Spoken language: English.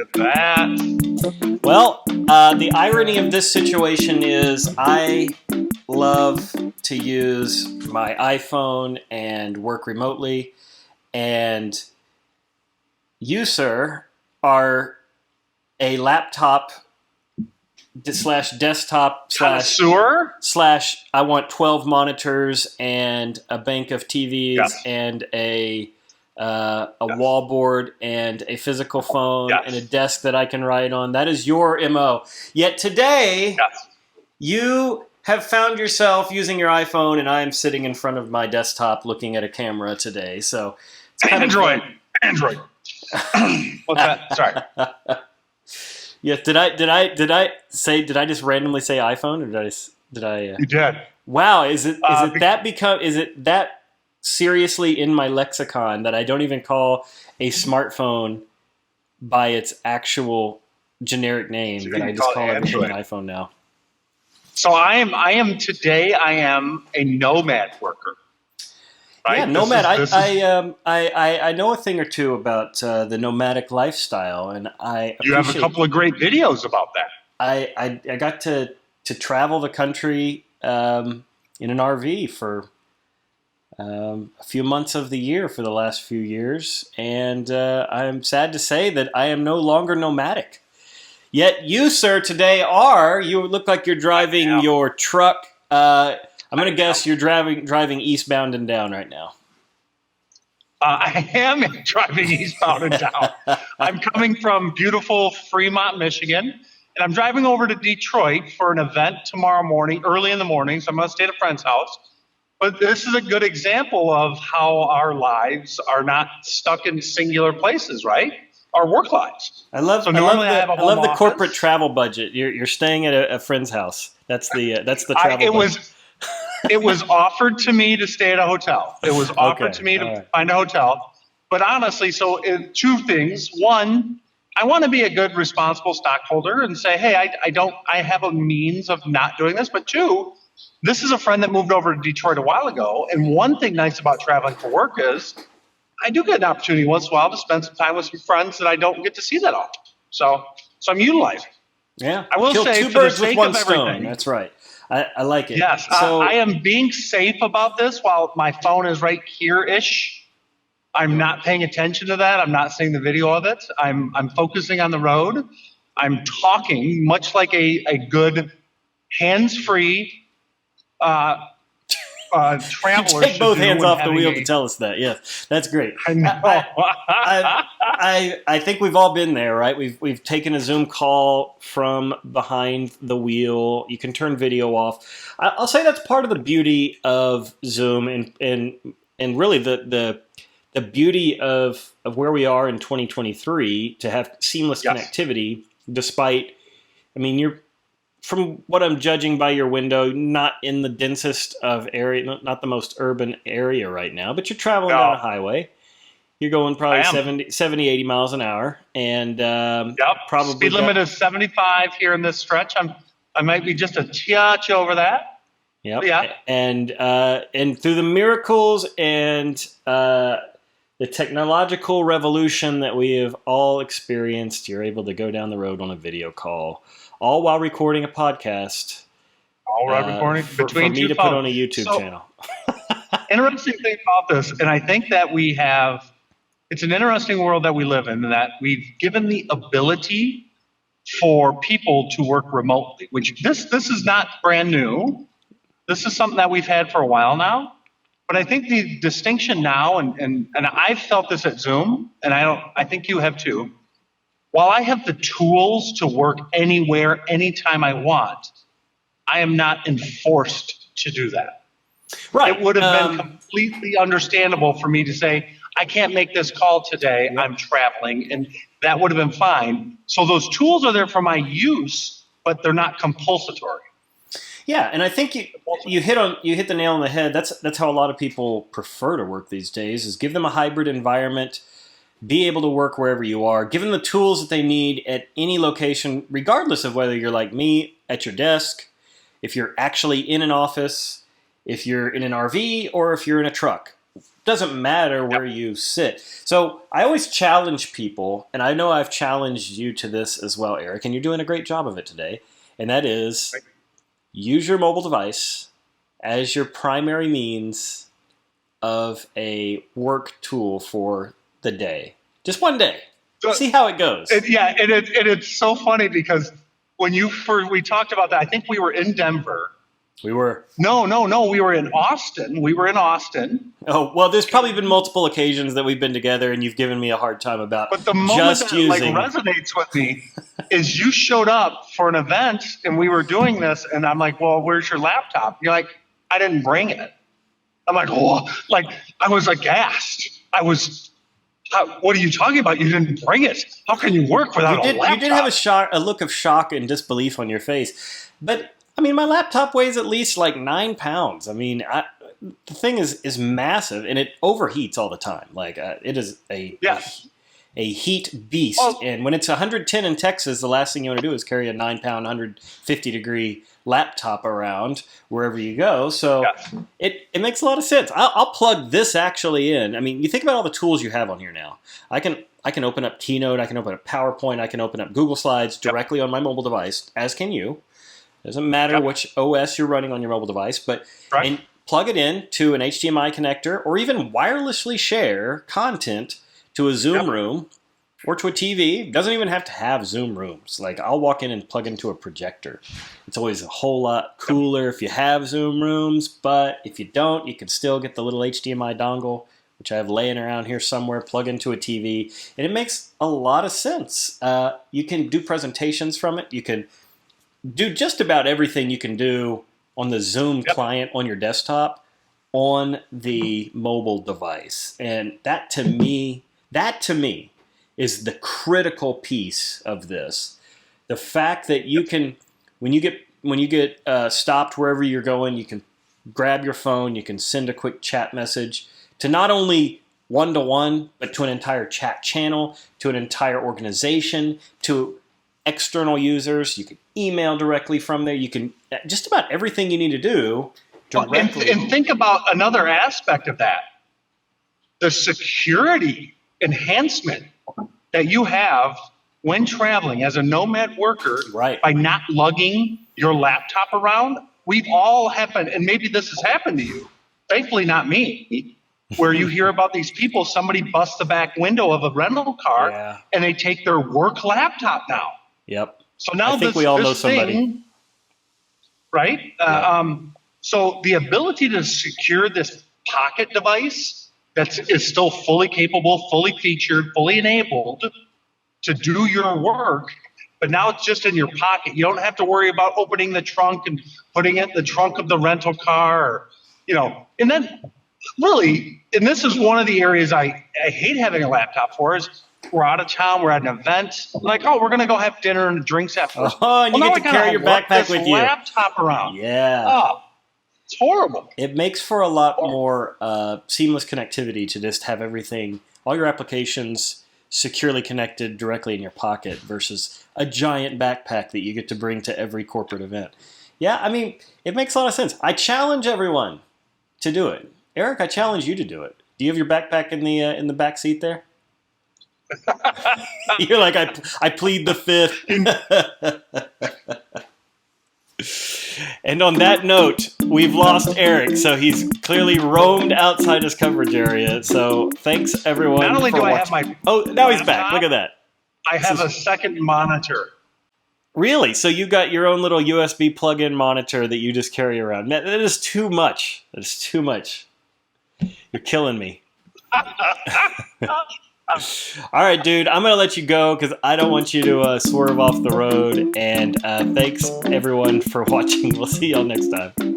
at that. Well, the irony of this situation is I love to use my iPhone and work remotely, and you, sir, are a laptop slash desktop slash I want 12 monitors and a bank of TVs and a wall board and a physical phone and a desk that I can write on. That is your MO. Yet today, you have found yourself using your iPhone, and I am sitting in front of my desktop looking at a camera today. So it's kind Android. What's that? Sorry. Yeah, did I just randomly say iPhone, or did I? You did. Wow, is it that seriously in my lexicon that I don't even call a smartphone by its actual generic name, that I just call everything an iPhone now? So I am today. I am a nomad worker. Right? Yeah, nomad. I know a thing or two about the nomadic lifestyle, and you have a couple of great videos about that. I got to travel the country in an RV for a few months of the year for the last few years, and I'm sad to say that I am no longer nomadic. Yet you, sir, today are. You look like you're driving your truck. I'm going to guess you're driving eastbound and down right now. I am driving eastbound and down. I'm coming from beautiful Fremont, Michigan, and I'm driving over to Detroit for an event tomorrow morning, early in the morning, so I'm going to stay at a friend's house. But this is a good example of how our lives are not stuck in singular places, right? Our work lives. I love the corporate travel budget. You're staying at a friend's house. That's the travel budget. It was offered to me to stay at a hotel. It was offered to me to find a hotel. But honestly, two things. One, I want to be a good, responsible stockholder and say, hey, I have a means of not doing this. But two, this is a friend that moved over to Detroit a while ago. And one thing nice about traveling for work is I do get an opportunity once in a while to spend some time with some friends that I don't get to see that often. So I'm utilizing. Yeah. I will say, two birds with one stone. That's right. I like it. Yes, so, I am being safe about this while my phone is right here-ish. I'm not paying attention to that. I'm not seeing the video of it. I'm focusing on the road. I'm talking much like a good hands-free traveler. You take both hands off the wheel to tell us that. Yes, that's great. I know. I think we've all been there, right? We've taken a Zoom call from behind the wheel. You can turn video off. I'll say that's part of the beauty of Zoom, and really the beauty of where we are in 2023 to have seamless connectivity, despite, I mean, you're, from what I'm judging by your window, not in the densest of area, not the most urban area right now, but you're traveling down a highway. You're going probably 70, 80 miles an hour, and probably speed limit is 75 here in this stretch. I might be just a touch over that. Yep. Yeah. And through the miracles and the technological revolution that we have all experienced, you're able to go down the road on a video call, all while recording a podcast. All while recording for me to put on a YouTube channel. Interesting thing about this, and I think that it's an interesting world that we live in, that we've given the ability for people to work remotely, which this is not brand new. This is something that we've had for a while now. But I think the distinction now, and I've felt this at Zoom, and I think you have too. While I have the tools to work anywhere, anytime I want, I am not enforced to do that. Right. It would have been completely understandable for me to say, I can't make this call today, I'm traveling, and that would have been fine. So those tools are there for my use, but they're not compulsory. Yeah, and I think you hit the nail on the head. That's how a lot of people prefer to work these days, is give them a hybrid environment, be able to work wherever you are, give them the tools that they need at any location, regardless of whether you're like me at your desk, if you're actually in an office, if you're in an RV, or if you're in a truck. doesn't matter where you sit. So I always challenge people, and I know I've challenged you to this as well, Eric, and you're doing a great job of it today. And that is use your mobile device as your primary means of a work tool for the day. Just one day. See how it goes. And it's so funny because when we talked about that, I think we were in Denver. We were. No, we were in Austin. Oh, well, there's probably been multiple occasions that we've been together and you've given me a hard time about but the moment just that using. Resonates with me is you showed up for an event and we were doing this and I'm like, well, where's your laptop? You're like, I didn't bring it. I'm like, oh, like I was aghast. What are you talking about? You didn't bring it. How can you work without a laptop? You did have a look of shock and disbelief on your face. But, I mean, my laptop weighs at least like 9 pounds. I mean, the thing is massive, and it overheats all the time. Like, it is a heat beast. Well, and when it's 110 in Texas, the last thing you want to do is carry a 9-pound, 150-degree laptop around wherever you go. So it makes a lot of sense. I'll plug this actually in. I mean, you think about all the tools you have on here now. I can open up Keynote, I can open up PowerPoint, I can open up Google Slides directly on my mobile device, as can you. Doesn't matter which OS you're running on your mobile device, but and plug it in to an HDMI connector or even wirelessly share content to a Zoom room or to a TV. It doesn't even have to have Zoom rooms. Like, I'll walk in and plug into a projector. It's always a whole lot cooler if you have Zoom rooms, but if you don't, you can still get the little HDMI dongle, which I have laying around here somewhere, plug into a TV, and it makes a lot of sense. You can do presentations from it. You can do just about everything you can do on the Zoom client on your desktop on the mobile device. And that to me is the critical piece of this. The fact that you can, when you get stopped wherever you're going, you can grab your phone, you can send a quick chat message to not only one-to-one, but to an entire chat channel, to an entire organization, to external users. You can email directly from there. You can just about everything you need to do directly. And think about another aspect of that. The security enhancement that you have when traveling as a nomad worker by not lugging your laptop around. We've all happened, and maybe this has happened to you. Thankfully, not me. Where you hear about these people, somebody busts the back window of a rental car and they take their work laptop now. Yep. So now I think we all know somebody. Thing, right? So the ability to secure this pocket device that is still fully capable, fully featured, fully enabled to do your work, but now it's just in your pocket. You don't have to worry about opening the trunk and putting it in the trunk of the rental car, and then really, and this is one of the areas I hate having a laptop for is we're out of town, we're at an event, like, oh, we're going to go have dinner and drinks afterwards. Oh, and you get to carry your backpack with you. Laptop around. Yeah. Oh, it's horrible. It makes for a lot more seamless connectivity to just have everything, all your applications securely connected directly in your pocket versus a giant backpack that you get to bring to every corporate event. Yeah, I mean, it makes a lot of sense. I challenge everyone to do it. Eric, I challenge you to do it. Do you have your backpack in the back seat there? You're like, I plead the fifth. And on that note, we've lost Eric, so he's clearly roamed outside his coverage area. So thanks, everyone. Not only for do watching. I have my Oh, now he's back. Look at that. I have a second monitor. Really? So you got your own little USB plug-in monitor that you just carry around. That is too much. That is too much. You're killing me. All right, dude, I'm going to let you go because I don't want you to swerve off the road. And thanks, everyone, for watching. We'll see y'all next time.